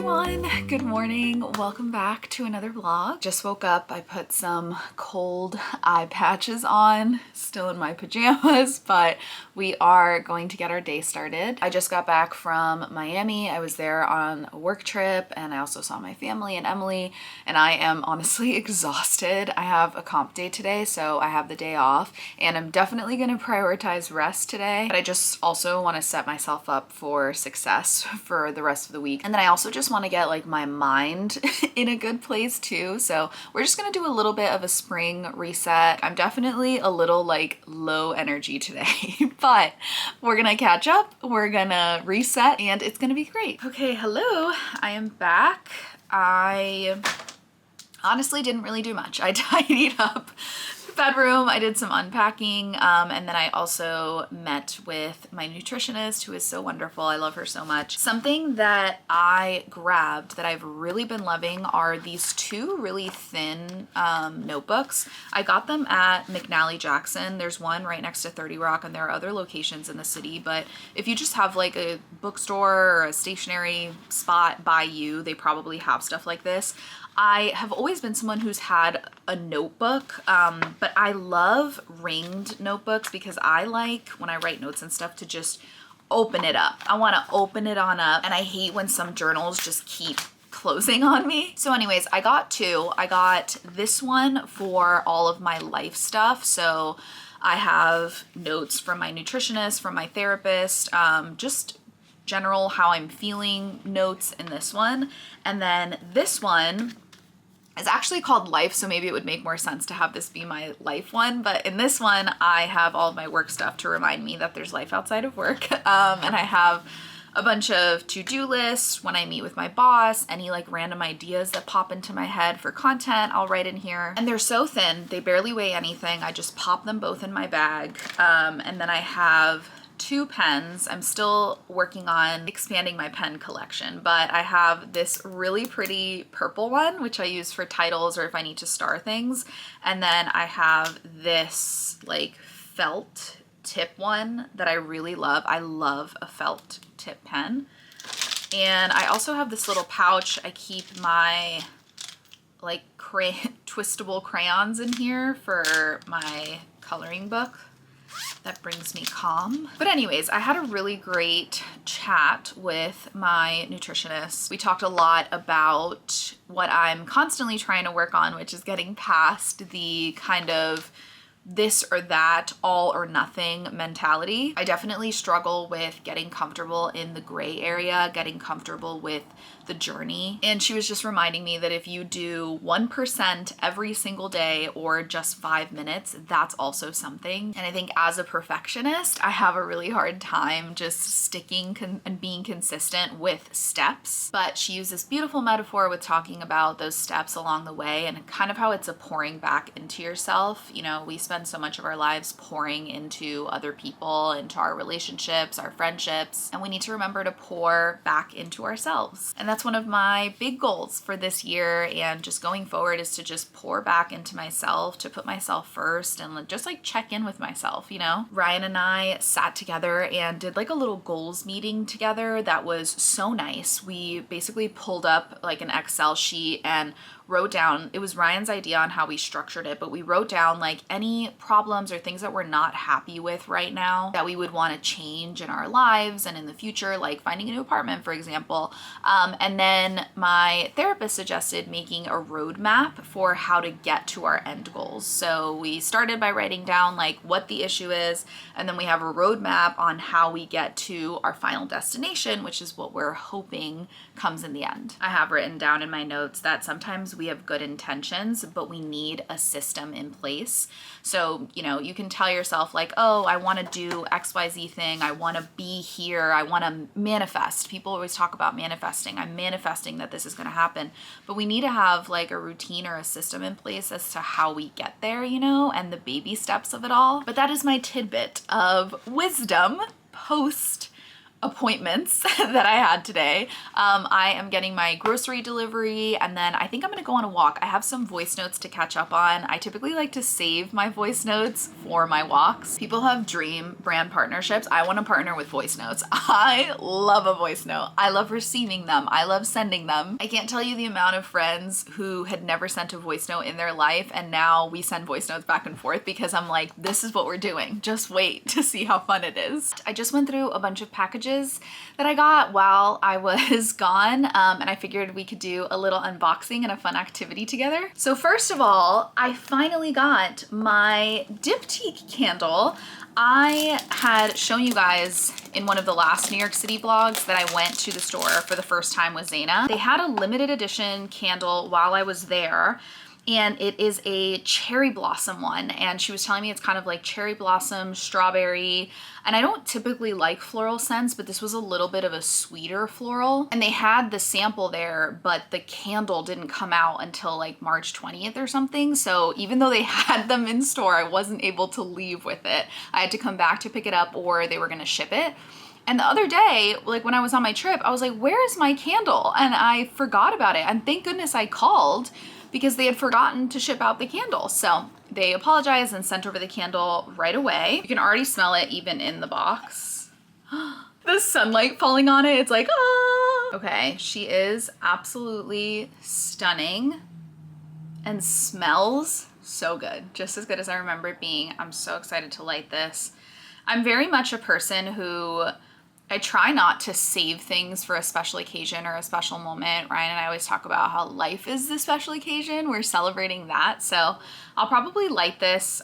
everyone, good morning. Welcome back to another vlog. Just woke up. I put some cold eye patches on, still in my pajamas, but we are going to get our day started. I just got back from Miami. I was there on a work trip and I also saw my family and Emily, and I am honestly exhausted. I have a comp day today, so I have the day off and I'm definitely going to prioritize rest today, but I just also want to set myself up for success for the rest of the week. And then I also just want to get like my mind in a good place too. So we're just going to do a little bit of a spring reset. I'm definitely a little like low energy today, but we're going to catch up. We're going to reset and it's going to be great. Okay, hello. I am back. I honestly didn't really do much. I tidied up bedroom, I did some unpacking, and then I also met with my nutritionist, who is so wonderful. I love her so much. Something that I grabbed that I've really been loving are these two really thin notebooks. I got them at McNally Jackson. There's one right next to 30 Rock, and there are other locations in the city, but if you just have like a bookstore or a stationery spot by you, they probably have stuff like this. I have always been someone who's had a notebook, but I love ringed notebooks because I like, when I write notes and stuff, to just open it up. I want to open it on up, and I hate when some journals just keep closing on me. So anyways, I got two. I got this one for all of my life stuff. So I have notes from my nutritionist, from my therapist, just general how I'm feeling notes in this one. And then this one is actually called Life, so maybe it would make more sense to have this be my life one. But in this one, I have all of my work stuff to remind me that there's life outside of work. And I have a bunch of to-do lists when I meet with my boss, any like random ideas that pop into my head for content, I'll write in here. And they're so thin, they barely weigh anything. I just pop them both in my bag. And then I have two pens. I'm still working on expanding my pen collection, but I have this really pretty purple one, which I use for titles or if I need to star things. And then I have this like felt tip one that I really love. I love a felt tip pen. And I also have this little pouch. I keep my like twistable crayons in here for my coloring book. That brings me calm. But anyways, I had a really great chat with my nutritionist. We talked a lot about what I'm constantly trying to work on, which is getting past the kind of this or that, all or nothing mentality. I definitely struggle with getting comfortable in the gray area, getting comfortable with the journey. And she was just reminding me that if you do 1% every single day or just 5 minutes, that's also something. And I think as a perfectionist, I have a really hard time just sticking and being consistent with steps. But she used this beautiful metaphor with talking about those steps along the way and kind of how it's a pouring back into yourself. You know, we spend so much of our lives pouring into other people, into our relationships, our friendships, and we need to remember to pour back into ourselves. And that's one of my big goals for this year and just going forward, is to just pour back into myself, to put myself first and just like check in with myself, you know? Ryan and I sat together and did like a little goals meeting together that was so nice. We basically pulled up like an Excel sheet and wrote down, it was Ryan's idea on how we structured it, but we wrote down like any problems or things that we're not happy with right now that we would want to change in our lives and in the future, like finding a new apartment, for example. And then my therapist suggested making a roadmap for how to get to our end goals. So we started by writing down like what the issue is, and then we have a roadmap on how we get to our final destination, which is what we're hoping comes in the end. I have written down in my notes that sometimes we have good intentions, but we need a system in place. So, you know, you can tell yourself like, oh, I want to do XYZ thing. I want to be here. I want to manifest. People always talk about manifesting. I'm manifesting that this is going to happen, but we need to have like a routine or a system in place as to how we get there, you know, and the baby steps of it all. But that is my tidbit of wisdom post appointments that I had today. I am getting my grocery delivery, and then I think I'm gonna go on a walk. I have some voice notes to catch up on. I typically like to save my voice notes for my walks. People have dream brand partnerships. I want to partner with voice notes. I love a voice note. I love receiving them. I love sending them. I can't tell you the amount of friends who had never sent a voice note in their life, and now we send voice notes back and forth because I'm like, this is what we're doing. Just wait to see how fun it is. I just went through a bunch of packages that I got while I was gone, and I figured we could do a little unboxing and a fun activity together. So first of all, I finally got my diptyque candle. I had shown you guys in one of the last New York City vlogs that I went to the store for the first time with Zaina. They had a limited edition candle while I was there, and it is a cherry blossom one, and she was telling me it's kind of like cherry blossom, strawberry, and I don't typically like floral scents, but this was a little bit of a sweeter floral. And they had the sample there, but the candle didn't come out until like March 20th or something. So even though they had them in store, I wasn't able to leave with it. I had to come back to pick it up, or they were gonna ship it. And the other day, like when I was on my trip, I was like, where is my candle? And I forgot about it. And thank goodness I called, because they had forgotten to ship out the candle. So they apologized and sent over the candle right away. You can already smell it even in the box. The sunlight falling on it, it's like, ah. Okay, she is absolutely stunning and smells so good. Just as good as I remember it being. I'm so excited to light this. I'm very much a person who, I try not to save things for a special occasion or a special moment. Ryan and I always talk about how life is the special occasion. We're celebrating that. So I'll probably light this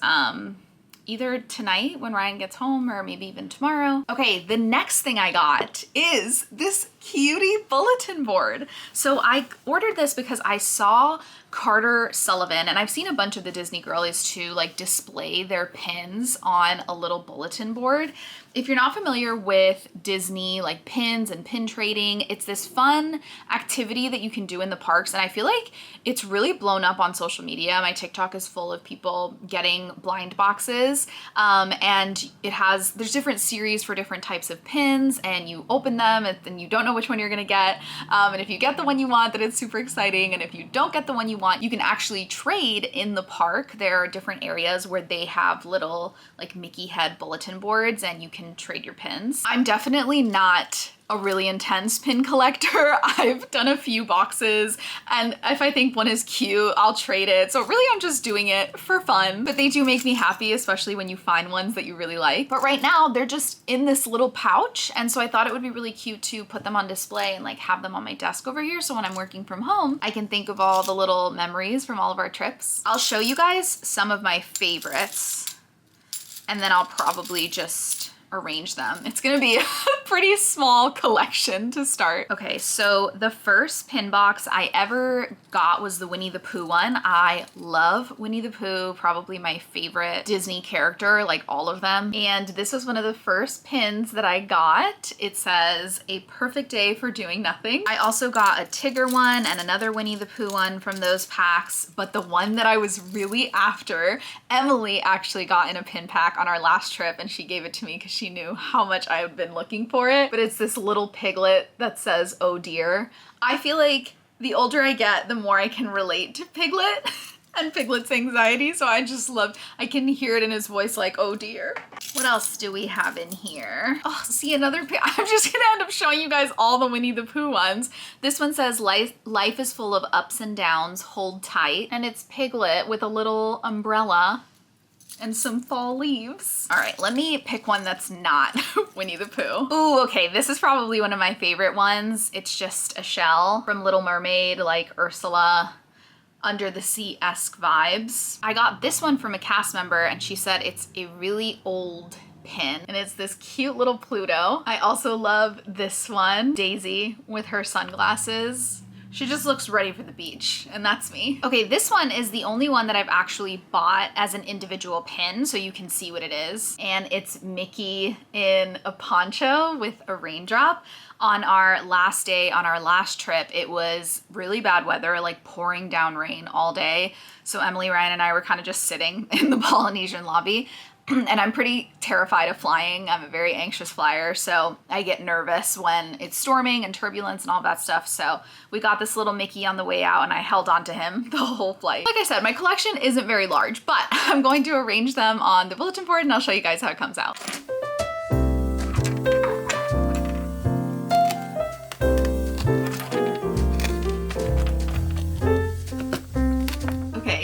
either tonight when Ryan gets home, or maybe even tomorrow. Okay, the next thing I got is this cutie bulletin board. So I ordered this because I saw Carter Sullivan, and I've seen a bunch of the Disney girlies too, like display their pins on a little bulletin board. If you're not familiar with Disney, like pins and pin trading, it's this fun activity that you can do in the parks. And I feel like it's really blown up on social media. My TikTok is full of people getting blind boxes. And there's different series for different types of pins, and you open them and then you don't know which one you're gonna get. And if you get the one you want, then it's super exciting. And if you don't get the one you want, you can actually trade in the park. There are different areas where they have little like Mickey head bulletin boards, and you can trade your pins. I'm definitely not a really intense pin collector. I've done a few boxes, and if I think one is cute, I'll trade it. So really I'm just doing it for fun, but they do make me happy, especially when you find ones that you really like. But right now they're just in this little pouch, and so I thought it would be really cute to put them on display and like have them on my desk over here, so when I'm working from home, I can think of all the little memories from all of our trips. I'll show you guys some of my favorites, and then I'll probably just arrange them. It's gonna be a pretty small collection to start. Okay, so the first pin box I ever got was the Winnie the Pooh one. I love Winnie the Pooh, probably my favorite Disney character, like all of them. And this was one of the first pins that I got. It says, "A perfect day for doing nothing." I also got a Tigger one and another Winnie the Pooh one from those packs, but the one that I was really after, Emily actually got in a pin pack on our last trip, and she gave it to me because she knew how much I had been looking for it. But it's this little piglet that says, "Oh dear." I feel like the older I get, the more I can relate to Piglet and Piglet's anxiety. So I can hear it in his voice, like, "Oh dear." What else do we have in here? Oh, see, I'm just gonna end up showing you guys all the Winnie the Pooh ones. This one says, life is full of ups and downs, hold tight. And it's Piglet with a little umbrella and some fall leaves. All right, let me pick one that's not Winnie the Pooh. Ooh, okay, this is probably one of my favorite ones. It's just a shell from Little Mermaid, like Ursula, under the sea-esque vibes. I got this one from a cast member, and she said it's a really old pin, and it's this cute little Pluto. I also love this one, Daisy with her sunglasses. She just looks ready for the beach, and that's me. Okay, this one is the only one that I've actually bought as an individual pin, so you can see what it is. And it's Mickey in a poncho with a raindrop. On our last day, on our last trip, it was really bad weather, like pouring down rain all day. So Emily, Ryan, and I were kind of just sitting in the Polynesian lobby. and I'm pretty terrified of flying. I'm a very anxious flyer, so I get nervous when it's storming and turbulence and all that stuff. So we got this little Mickey on the way out and I held on to him the whole flight. Like I said, my collection isn't very large, but I'm going to arrange them on the bulletin board and I'll show you guys how it comes out.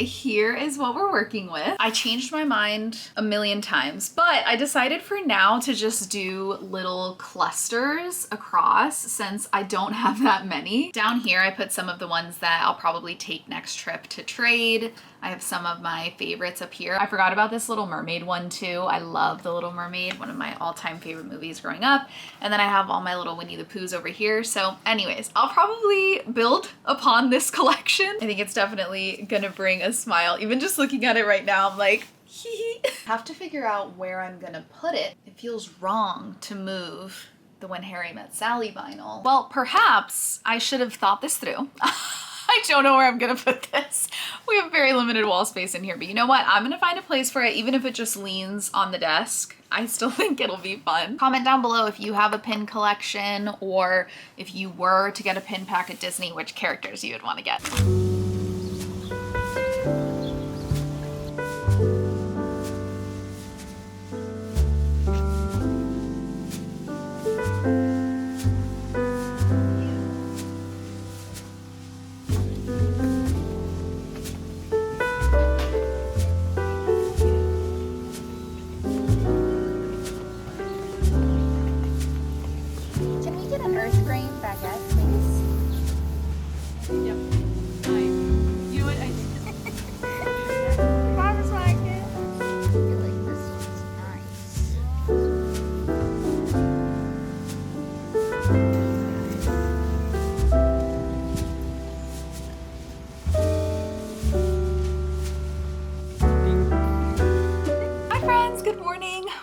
Here is what we're working with. I changed my mind a million times, but I decided for now to just do little clusters across since I don't have that many. Down here, I put some of the ones that I'll probably take next trip to trade. I have some of my favorites up here. I forgot about this Little Mermaid one too. I love The Little Mermaid, one of my all-time favorite movies growing up. And then I have all my little Winnie the Poohs over here. So anyways, I'll probably build upon this collection. I think it's definitely gonna bring a smile. Even just looking at it right now, I'm like, hee. Have to figure out where I'm gonna put it. It feels wrong to move the When Harry Met Sally vinyl. Well, perhaps I should have thought this through. I don't know where I'm gonna put this. We have very limited wall space in here, but you know what? I'm gonna find a place for it, even if it just leans on the desk. I still think it'll be fun. Comment down below if you have a pin collection or if you were to get a pin pack at Disney, which characters you would wanna get.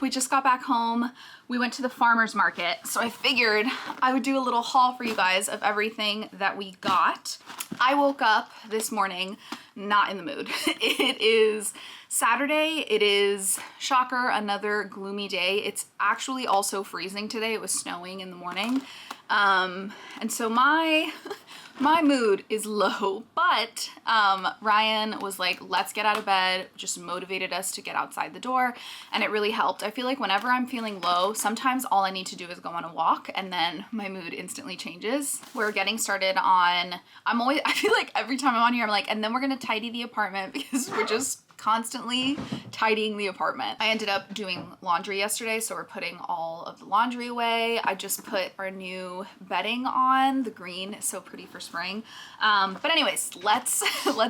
We just got back home. We went to the farmer's market, so I figured I would do a little haul for you guys of everything that we got. I woke up this morning not in the mood. It is Saturday. It is, shocker, another gloomy day. It's actually also freezing today. It was snowing in the morning. And so my mood is low, but Ryan was like, let's get out of bed, just motivated us to get outside the door, and it really helped. I feel like whenever I'm feeling low, sometimes all I need to do is go on a walk and then my mood instantly changes. We're getting started on, I feel like every time I'm on here, I'm like, and then we're gonna tidy the apartment because we're just constantly tidying the apartment. I ended up doing laundry yesterday, so we're putting all of the laundry away. I just put our new bedding on. The green is so pretty for spring. But anyways, let's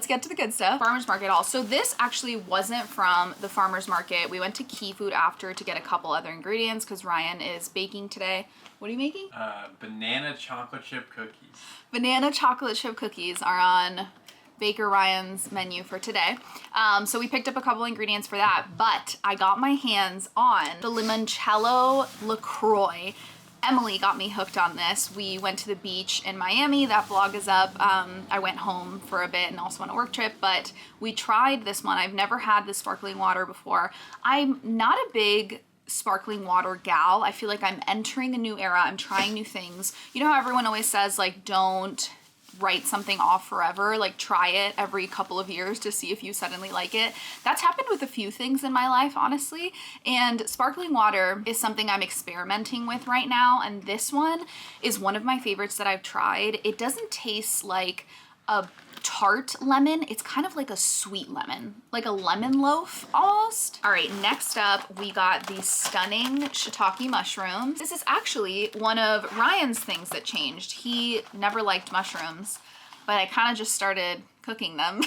get to the good stuff. Farmer's market haul. So this actually wasn't from the farmer's market. We went to Key Food after to get a couple other ingredients because Ryan is baking today. What are you making? Banana chocolate chip cookies. Banana chocolate chip cookies are on Baker Ryan's menu for today. So we picked up a couple ingredients for that, but I got my hands on the limoncello LaCroix. Emily got me hooked on this. We went to the beach in Miami. That vlog is up. I went home for a bit and also on a work trip, but we tried this one. I've never had this sparkling water before. I'm not a big sparkling water gal. I feel like I'm entering a new era. I'm trying new things. You know how everyone always says, like, don't write something off forever, like try it every couple of years to see if you suddenly like it. That's happened with a few things in my life, honestly, and sparkling water is something I'm experimenting with right now, and this one is one of my favorites that I've tried. It doesn't taste like a tart lemon, it's kind of like a sweet lemon, like a lemon loaf almost. All right, next up we got these stunning shiitake mushrooms. This is actually one of Ryan's things that changed. He never liked mushrooms, but I kind of just started cooking them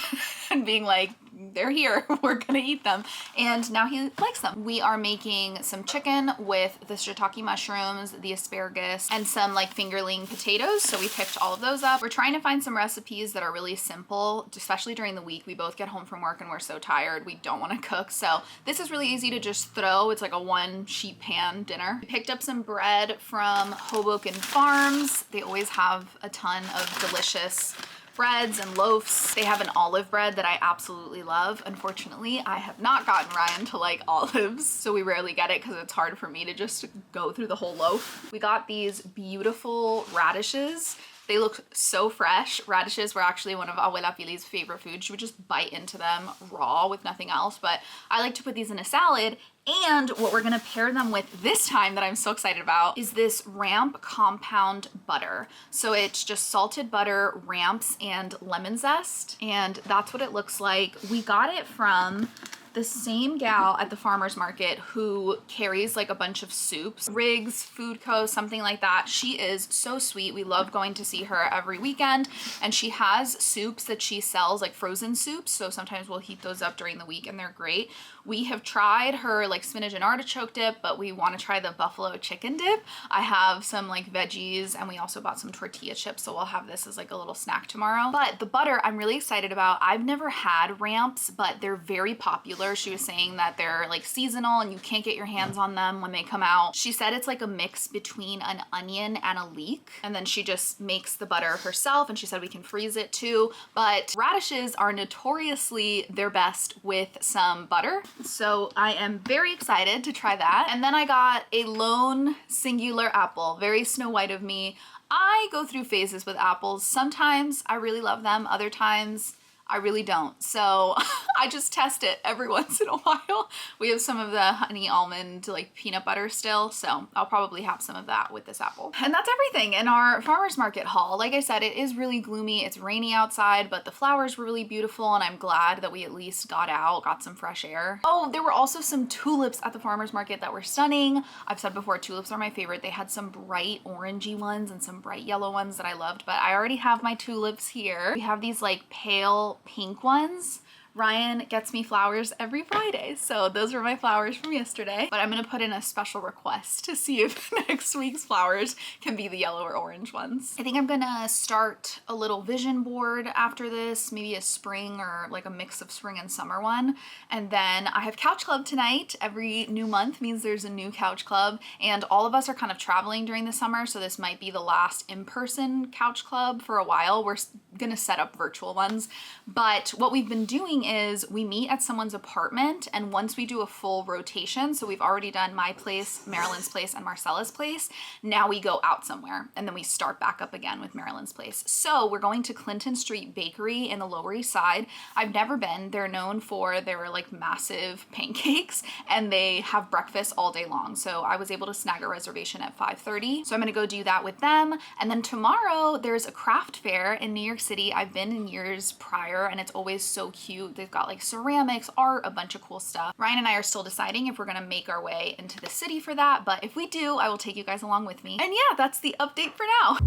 and being like, they're here, we're gonna eat them, and now he likes them. We are making some chicken with the shiitake mushrooms, the asparagus, and some like fingerling potatoes, so we picked all of those up. We're trying to find some recipes that are really simple, especially during the week. We both get home from work and we're so tired, we don't want to cook, so this is really easy to just throw. It's like a one sheet pan dinner. We picked up some bread from Hoboken Farms. They always have a ton of delicious breads and loaves. They have an olive bread that I absolutely love. Unfortunately, I have not gotten Ryan to like olives, so we rarely get it because it's hard for me to just go through the whole loaf. We got these beautiful radishes. They look so fresh. Radishes were actually one of Abuela Pili's favorite foods. She would just bite into them raw with nothing else, but I like to put these in a salad. And what we're gonna pair them with this time that I'm so excited about is this ramp compound butter. So it's just salted butter, ramps, and lemon zest. And that's what it looks like. We got it from the same gal at the farmer's market who carries like a bunch of soups, Riggs Food Co, something like that. She is so sweet. We love going to see her every weekend, and she has soups that she sells, like frozen soups. So sometimes we'll heat those up during the week and they're great. We have tried her like spinach and artichoke dip, but we want to try the buffalo chicken dip. I have some like veggies, and we also bought some tortilla chips, so we'll have this as like a little snack tomorrow. But the butter I'm really excited about. I've never had ramps, but they're very popular. She was saying that they're like seasonal and you can't get your hands on them when they come out. She said it's like a mix between an onion and a leek, and then she just makes the butter herself, and she said we can freeze it too. But radishes are notoriously their best with some butter, so I am very excited to try that. And then I got a lone singular apple, very Snow White of me. I go through phases with apples. Sometimes I really love them, other times I really don't. So I just test it every once in a while. We have some of the honey almond like peanut butter still, so I'll probably have some of that with this apple. And that's everything in our farmer's market haul. Like I said, it is really gloomy. It's rainy outside, but the flowers were really beautiful, and I'm glad that we at least got out, got some fresh air. Oh, there were also some tulips at the farmer's market that were stunning. I've said before, tulips are my favorite. They had some bright orangey ones and some bright yellow ones that I loved, but I already have my tulips here. We have these like pale pink ones. Ryan gets me flowers every Friday, so those were my flowers from yesterday. But I'm gonna put in a special request to see if next week's flowers can be the yellow or orange ones. I think I'm gonna start a little vision board after this, maybe a spring or like a mix of spring and summer one. And then I have couch club tonight. Every new month means there's a new couch club, and all of us are kind of traveling during the summer, so this might be the last in-person couch club for a while. We're gonna set up virtual ones, but what we've been doing is we meet at someone's apartment, and once we do a full rotation, so we've already done my place, Marilyn's place, and Marcella's place, now we go out somewhere and then we start back up again with Marilyn's place. So we're going to Clinton Street Bakery in the Lower East Side. I've never been. They're known for their like massive pancakes, and they have breakfast all day long. So I was able to snag a reservation at 5:30. So I'm gonna go do that with them. And then tomorrow there's a craft fair in New York City. I've been in years prior, and it's always so cute. They've got like ceramics, art, a bunch of cool stuff. Ryan and I are still deciding if we're gonna make our way into the city for that, but if we do, I will take you guys along with me. And yeah, that's the update for now.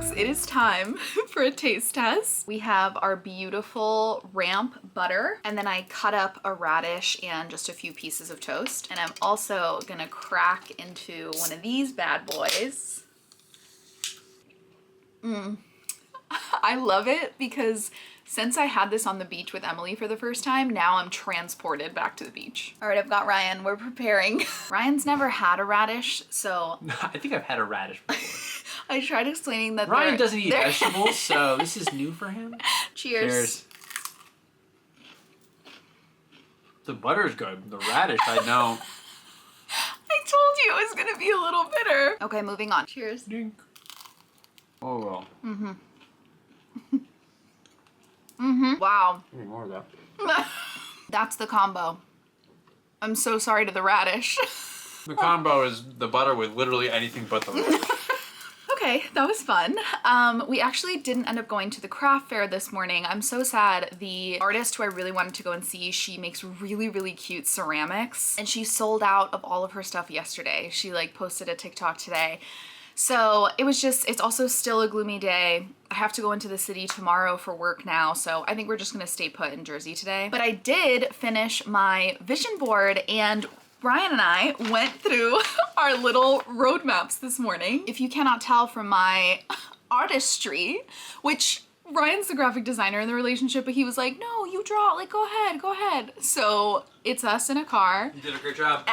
folks, it is time for a taste test. We have our beautiful ramp butter, and then I cut up a radish and just a few pieces of toast. And I'm also gonna crack into one of these bad boys. I love it because since I had this on the beach with Emily for the first time, now I'm transported back to the beach. All right, I've got Ryan, we're preparing. Ryan's never had a radish, so. I think I've had a radish before. I tried explaining that Ryan doesn't eat vegetables, so this is new for him. Cheers. Cheers. The butter's good. The radish, I know. I told you it was gonna be a little bitter. Okay, moving on. Cheers. Dink. Oh well. Wow. Give me more of that. That's the combo. I'm so sorry to the radish. The combo is the butter with literally anything but the radish. Okay, that was fun. We actually didn't end up going to the craft fair this morning. I'm so sad. The artist who I really wanted to go and see, she makes really, really cute ceramics, and she sold out of all of her stuff yesterday. She like posted a TikTok today. So it was just, it's also still a gloomy day. I have to go into the city tomorrow for work now, so I think we're just gonna stay put in Jersey today. But I did finish my vision board, and Brian and I went through our little roadmaps this morning. If you cannot tell from my artistry, which Ryan's the graphic designer in the relationship, but he was like, no, you draw, like go ahead, go ahead. So it's us in a car. You did a great job.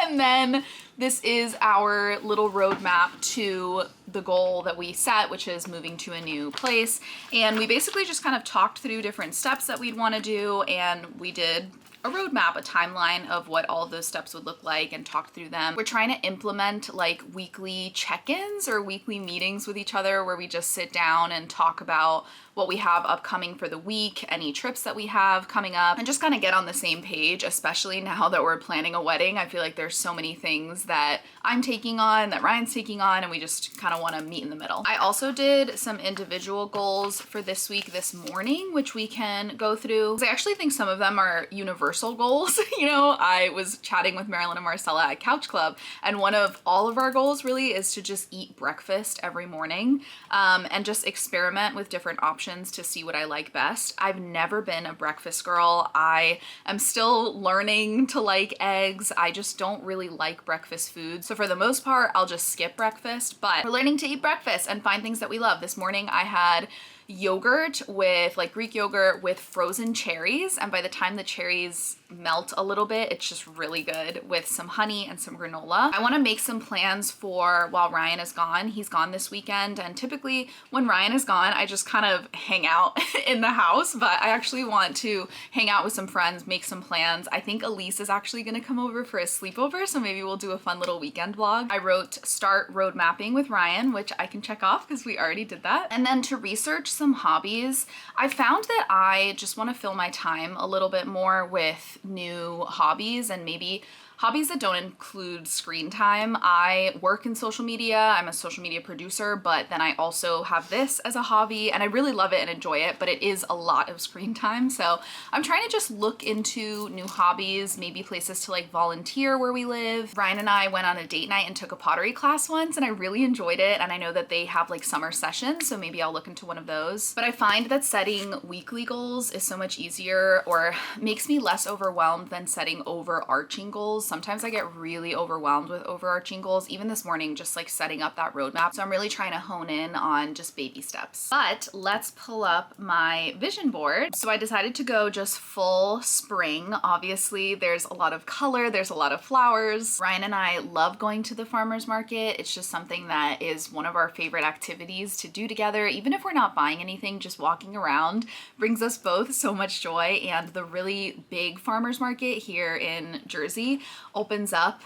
And then this is our little roadmap to the goal that we set, which is moving to a new place. And we basically just kind of talked through different steps that we'd want to do, and we did a roadmap, a timeline of what all of those steps would look like, and talked through them. We're trying to implement like weekly check-ins or weekly meetings with each other where we just sit down and talk about what we have upcoming for the week, any trips that we have coming up, and just kind of get on the same page, especially now that we're planning a wedding. I feel like there's so many things that I'm taking on, that Ryan's taking on, and we just kind of want to meet in the middle. I also did some individual goals for this week this morning, which we can go through. I actually think some of them are universal goals. You know, I was chatting with Marilyn and Marcella at Couch Club, and one of all of our goals really is to just eat breakfast every morning, and just experiment with different options to see what I like best. I've never been a breakfast girl. I am still learning to like eggs. I just don't really like breakfast food. So for the most part, I'll just skip breakfast, but we're learning to eat breakfast and find things that we love. This morning I had yogurt with like Greek yogurt with frozen cherries, and by the time the cherries melt a little bit, it's just really good with some honey and some granola. I want to make some plans for while Ryan is gone. He's gone this weekend, and typically when Ryan is gone, I just kind of hang out in the house, but I actually want to hang out with some friends, make some plans. I think Elise is actually going to come over for a sleepover, so maybe we'll do a fun little weekend vlog. I wrote start road mapping with Ryan, which I can check off because we already did that. And then to research some hobbies, I found that I just want to fill my time a little bit more with new hobbies, and maybe hobbies that don't include screen time. I work in social media. I'm a social media producer, but then I also have this as a hobby, and I really love it and enjoy it, but it is a lot of screen time. So I'm trying to just look into new hobbies, maybe places to like volunteer where we live. Ryan and I went on a date night and took a pottery class once, and I really enjoyed it. And I know that they have like summer sessions, so maybe I'll look into one of those. But I find that setting weekly goals is so much easier, or makes me less overwhelmed than setting overarching goals. Sometimes I get really overwhelmed with overarching goals, even this morning, just like setting up that roadmap. So I'm really trying to hone in on just baby steps. But let's pull up my vision board. So I decided to go just full spring. Obviously, there's a lot of color, there's a lot of flowers. Ryan and I love going to the farmer's market. It's just something that is one of our favorite activities to do together. Even if we're not buying anything, just walking around brings us both so much joy. And the really big farmer's market here in Jersey opens up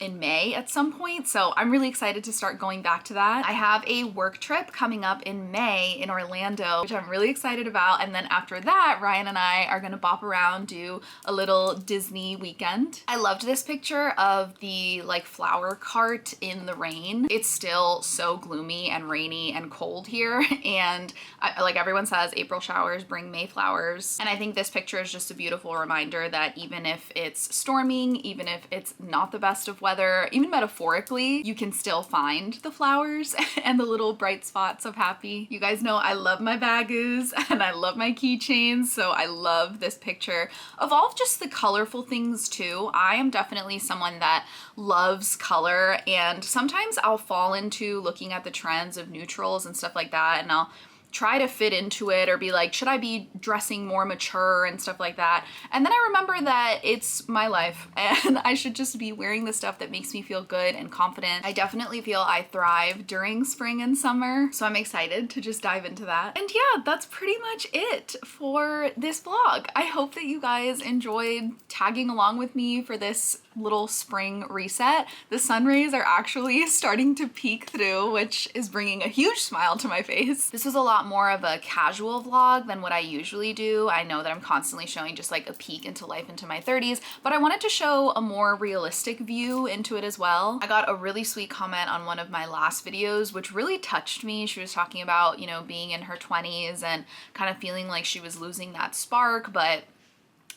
in May at some point, so I'm really excited to start going back to that. I have a work trip coming up in May in Orlando, which I'm really excited about, and then after that, Ryan and I are gonna bop around, do a little Disney weekend. I loved this picture of the like flower cart in the rain. It's still so gloomy and rainy and cold here, and like everyone says, April showers bring May flowers, and I think this picture is just a beautiful reminder that even if it's storming, even if it's not the best of whether even metaphorically, you can still find the flowers and the little bright spots of happy. You guys know I love my bagus and I love my keychains, so I love this picture of all of just the colorful things too. I am definitely someone that loves color, and sometimes I'll fall into looking at the trends of neutrals and stuff like that, and I'll try to fit into it or be like, should I be dressing more mature and stuff like that? And then I remember that it's my life and I should just be wearing the stuff that makes me feel good and confident. I definitely feel I thrive during spring and summer, so I'm excited to just dive into that. And yeah, that's pretty much it for this vlog. I hope that you guys enjoyed tagging along with me for this little spring reset. The sun rays are actually starting to peek through, which is bringing a huge smile to my face. This was a lot more of a casual vlog than what I usually do. I know that I'm constantly showing just like a peek into life into my 30s, but I wanted to show a more realistic view into it as well. I got a really sweet comment on one of my last videos, which really touched me. She was talking about, you know, being in her 20s and kind of feeling like she was losing that spark, but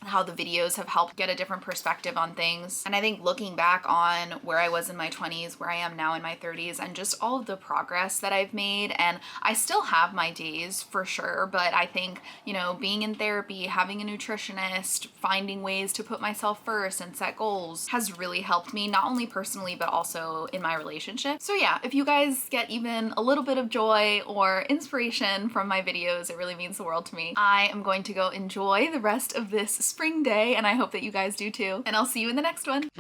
how the videos have helped get a different perspective on things. And I think looking back on where I was in my 20s, where I am now in my 30s, and just all of the progress that I've made, and I still have my days for sure, but I think, you know, being in therapy, having a nutritionist, finding ways to put myself first and set goals has really helped me, not only personally, but also in my relationship. So yeah, if you guys get even a little bit of joy or inspiration from my videos, it really means the world to me. I am going to go enjoy the rest of this spring day, and I hope that you guys do too. And I'll see you in the next one.